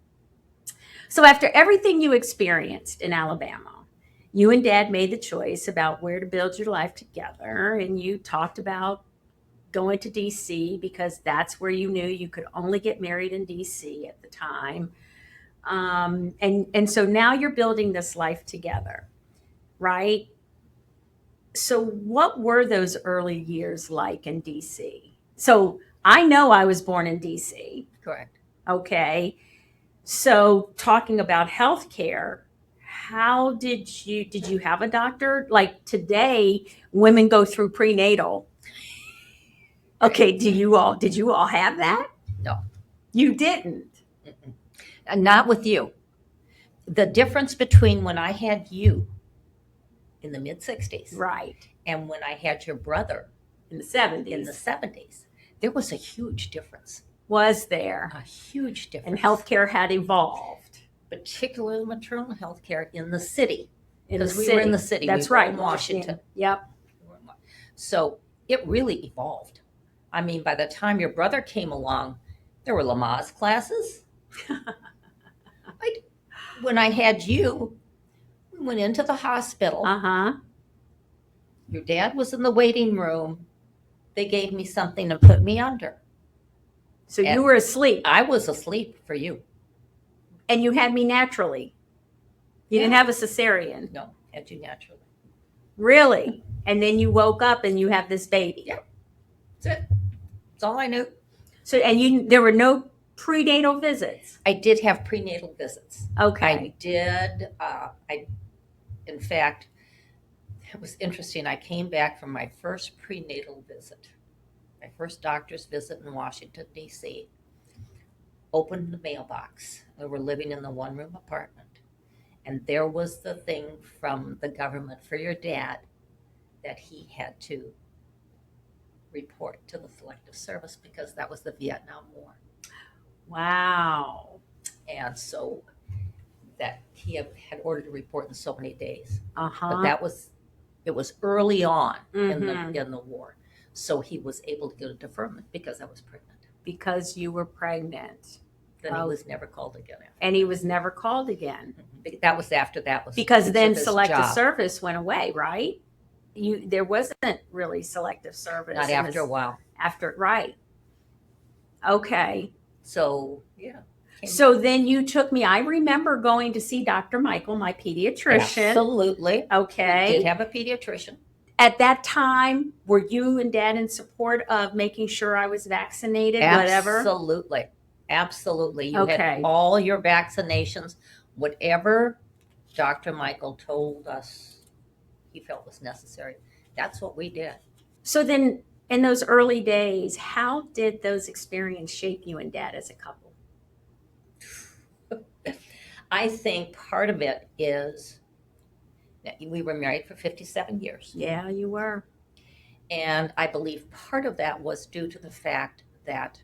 So after everything you experienced in Alabama, you and Dad made the choice about where to build your life together, and you talked about going to DC because that's where you knew you could only get married in DC at the time. And so now you're building this life together, right? So what were those early years like in DC? So I know I was born in DC. Correct. Okay. So talking about healthcare, how did you have a doctor? Like today, women go through prenatal. Okay, did you all have that? No. You didn't. Mm-mm. And not with you. The difference between when I had you in the mid-60s Right. and when I had your brother In the 70s. in the 70s, there was a huge difference. Was there? A huge difference. And healthcare had evolved. Particularly maternal health care in the city. In the Because we city. were in the city. That's We were right. in Washington. Yep. So it really evolved. I mean, by the time your brother came along, there were Lamaze classes. When I had you, we went into the hospital. Uh-huh. Your dad was in the waiting room. They gave me something to put me under. So And you were asleep. I was asleep for you. And you had me naturally. You didn't Yeah. have a cesarean. No, had you naturally. Really? And then you woke up and you have this baby. Yeah. That's it. That's all I knew. So there were no prenatal visits. I did have prenatal visits. Okay. I did. In fact, it was interesting. I came back from my first prenatal visit, my first doctor's visit in Washington, D.C., opened the mailbox. We were living in the one-room apartment. And there was the thing from the government for your dad that he had to report to the Selective Service because that was the Vietnam War. Wow. And so that he had ordered a report in so many days. Uh-huh. But it was early on Mhm. in the war. So he was able to get a deferment because I was pregnant. Because you were pregnant. Then he was never called again after. And he was never called again. That was after that was Because then his selective job. service went away, right? There wasn't really selective service. Not after a while. Right. Okay. So yeah. So then you took me. I remember going to see Dr. Michael, my pediatrician. Absolutely. Okay. We did have a pediatrician. At that time, were you and Dad in support of making sure I was vaccinated, whatever? Absolutely. Absolutely. You Okay. had all your vaccinations, whatever Dr. Michael told us he felt was necessary. That's what we did. So then in those early days, how did those experiences shape you and Dad as a couple? I think part of it is that we were married for 57 years. Yeah, you were. And I believe part of that was due to the fact that,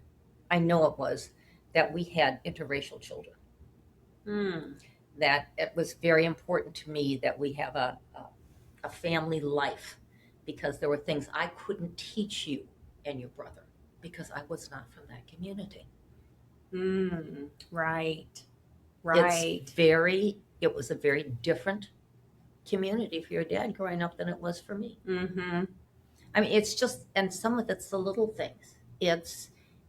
I know it was, that we had interracial children. That it was very important to me that we have a family life, because there were things I couldn't teach you and your brother, because I was not from that community. Right. It was a very different community for your dad growing up than it was for me. Mm-hmm. I mean, it's just, and some of it's the little things.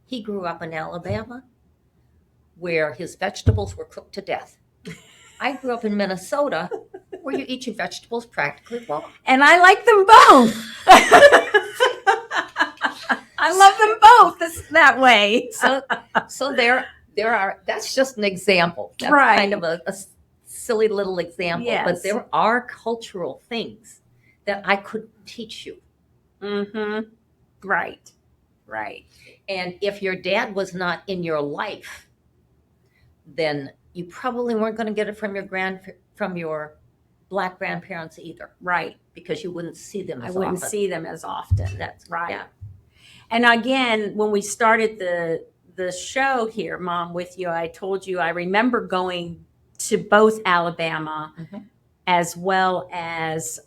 He grew up in Alabama where his vegetables were cooked to death. I grew up in Minnesota where you eat your vegetables practically raw. And I like them both. I love them both that way. So there are, that's just an example. That's Right. kind of a silly little example. Yes. But there are cultural things that I could teach you. Mm-hmm. Right. And if your dad was not in your life, then you probably weren't going to get it from your Black grandparents either. Right. Because you wouldn't see them as I wouldn't often. see them as often. That's right. Yeah. And again, when we started the show here, Mom, with you, I told you I remember going to both Alabama as well as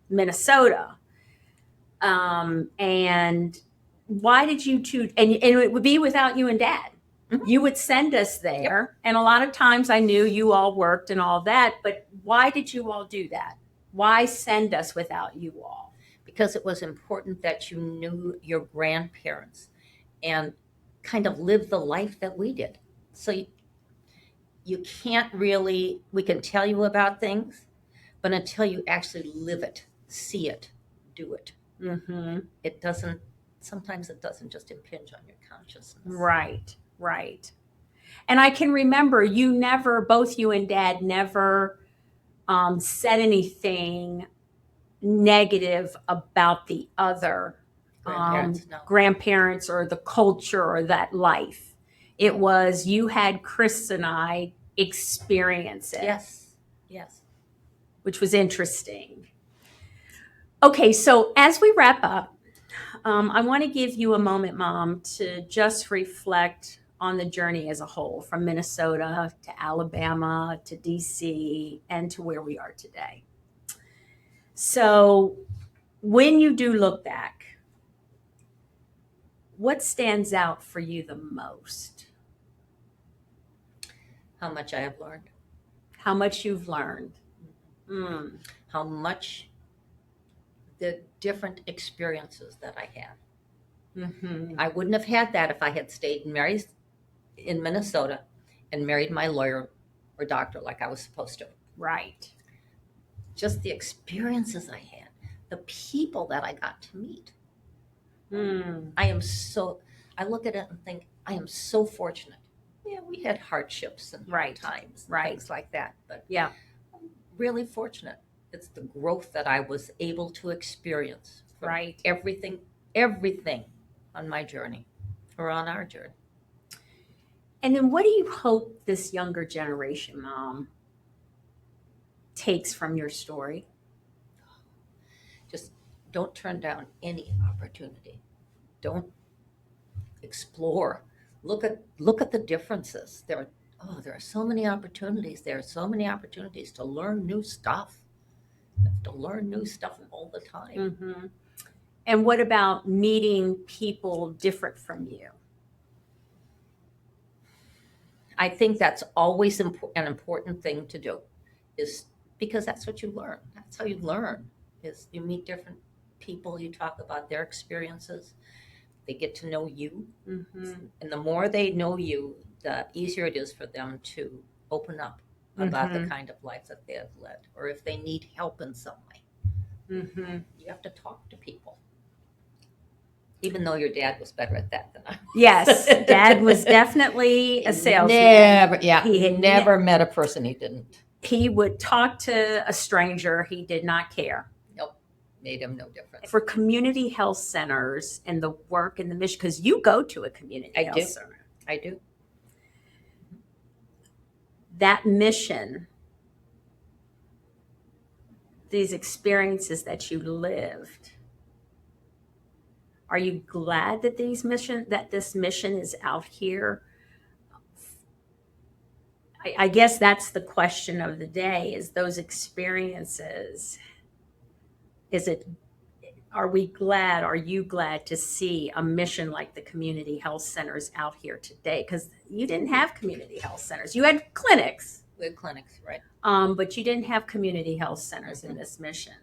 Minnesota. And why did you choose? And it would be without you and Dad. Mm-hmm. You would send us there. Yep. And a lot of times I knew you all worked and all that, but why did you all do that? Why send us without you all? Because it was important that you knew your grandparents and kind of live the life that we did. So you can't really, we can tell you about things, but until you actually live it, see it, do it, sometimes it doesn't just impinge on your consciousness. Right. And I can remember both you and Dad never said anything negative about the other grandparents or the culture or that life. It was you had Chris and I experience it. Yes. Which was interesting. Okay, so as we wrap up, I want to give you a moment, Mom, to just reflect on the journey as a whole, from Minnesota to Alabama to DC and to where we are today. So when you do look back, what stands out for you the most? How much I have learned. How much you've learned. How much the different experiences that I had. I wouldn't have had that if I had stayed married in Minnesota and married my lawyer or doctor like I was supposed to. Right. Just the experiences I had, the people that I got to meet. I look at it and think, I am so fortunate. Yeah, we had hardships and hard times and things like that, but yeah, I'm really fortunate. It's the growth that I was able to experience from everything on my journey or on our journey. And then what do you hope this younger generation, Mom, takes from your story? Just don't turn down any opportunity. Don't explore. Look at the differences. There are so many opportunities. There are so many opportunities to learn new stuff. You have to learn new stuff all the time. And what about meeting people different from you? I think that's always an important thing to do, is because that's what you learn. That's how you learn, is you meet different people, you talk about their experiences, they get to know you. And the more they know you, the easier it is for them to open up about the kind of life that they have led, or if they need help in some way. You have to talk to people. Even though your dad was better at that than I was. Yes, Dad was definitely a salesman. He had never met a person he didn't. He would talk to a stranger. He did not care. Nope, made him no difference. For community health centers and the work and the mission, because you go to a community health center. I do. That mission, these experiences that you lived, are you glad that this mission is out here? I guess that's the question of the day, is those experiences. are you glad to see a mission like the community health centers out here today? Because you didn't have community health centers. You had clinics, With clinics, right? but you didn't have community health centers in this mission.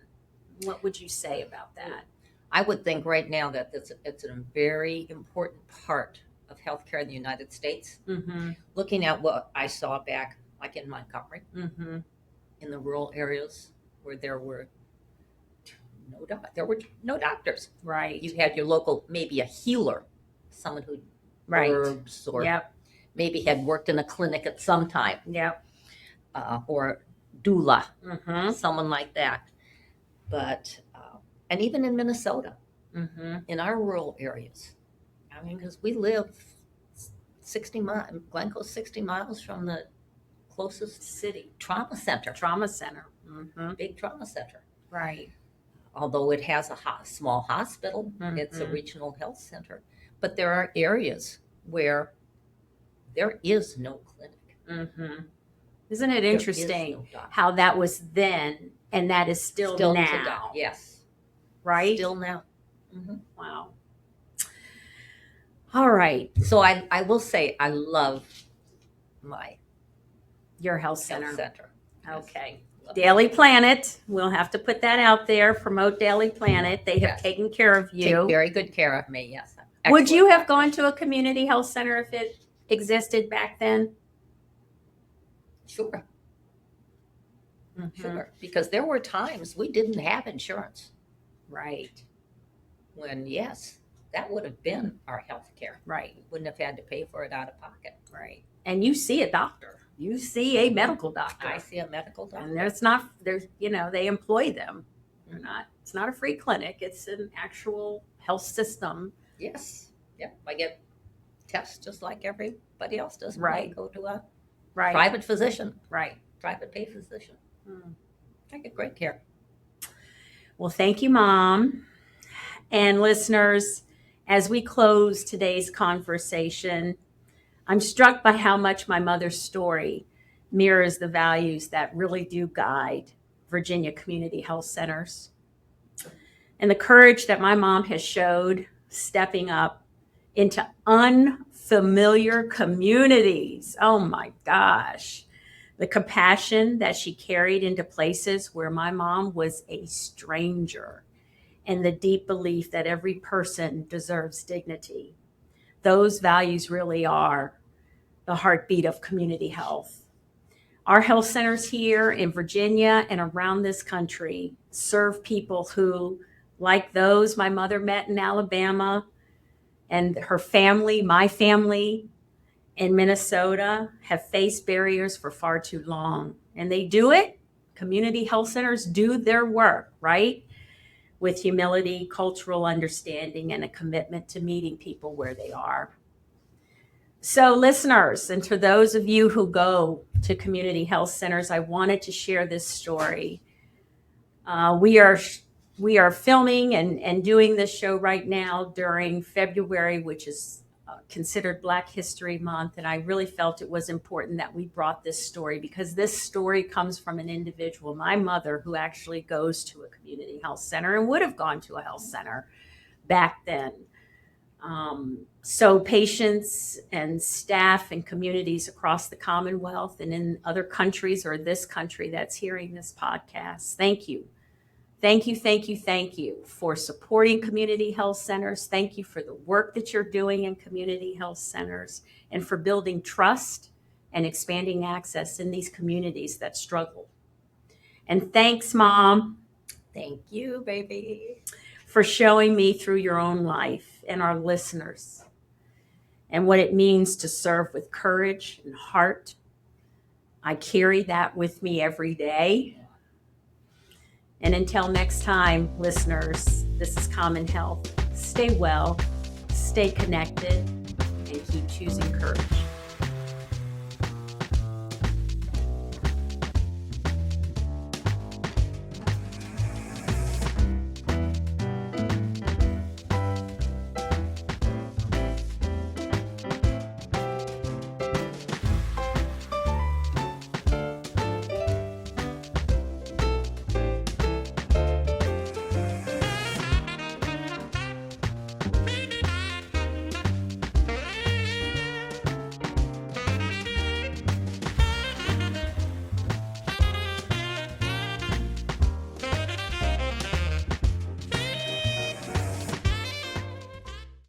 What would you say about that? I would think right now that it's a very important part of healthcare in the United States. Mm-hmm. Looking at what I saw back, like in Montgomery, Mm-hmm. in the rural areas where there were no doctors. Right. You had your local, maybe a healer, someone who Right. herbs or Yep. maybe had worked in a clinic at some time, Yep. or doula, Mm-hmm. someone like that. But and even in Minnesota, Mm-hmm. in our rural areas, I mean, because we live 60 miles, Glencoe's 60 miles from the closest City trauma center, trauma center. Mm-hmm. big trauma center. Right. Although it has a small hospital, it's a Mhm. regional health center. But there are areas where there is no clinic. Mm-hmm. Isn't it There is interesting no doctor. how that was then and that is still today. now? Yes. Right? Still now. Hmm. Wow. All right. So I will say I love my Your health health center. center. Okay. Love it. Daily Planet. We'll have to put that out there. Promote Daily Planet. They have Yes. taken care of Take you. very good care of me, yes. Would you Excellent have doctor. gone to a community health center if it existed back then? Sure, Mhm. sure. Because there were times we didn't have insurance Right. when, yes, that would have been our health care. Right. We wouldn't have had to pay for it out of pocket. Right. And you see a doctor. You see a medical doctor. I see a medical doctor. And they employ them. It's not a free clinic. It's an actual health system. Yes. Yep. I get tests just like everybody else does. When Right. I go to a Right. private physician, Right. private pay physician. Mm. I get great care. Well, thank you, Mom. And listeners, as we close today's conversation, I'm struck by how much my mother's story mirrors the values that really do guide Virginia Community Health Centers. And the courage that my mom has showed stepping up into unfamiliar communities. Oh my gosh. The compassion that she carried into places where my mom was a stranger, and the deep belief that every person deserves dignity. Those values really are the heartbeat of community health. Our health centers here in Virginia and around this country serve people who, like those my mother met in Alabama and her family, my family in Minnesota, have faced barriers for far too long. And they do it. Community health centers do their work, right? With humility, cultural understanding, and a commitment to meeting people where they are. So, listeners, and to those of you who go to community health centers, I wanted to share this story. We are filming and doing this show right now during February, which is considered Black History Month, and I really felt it was important that we brought this story because this story comes from an individual, my mother, who actually goes to a community health center and would have gone to a health center back then. So patients and staff and communities across the Commonwealth and in other countries or this country that's hearing this podcast, thank you. Thank you, thank you, thank you for supporting community health centers. Thank you for the work that you're doing in community health centers and for building trust and expanding access in these communities that struggle. And thanks, Mom. Thank you, baby. For showing me through your own life and our listeners and what it means to serve with courage and heart. I carry that with me every day. And until next time, listeners, this is Common Health. Stay well, stay connected, and keep choosing courage.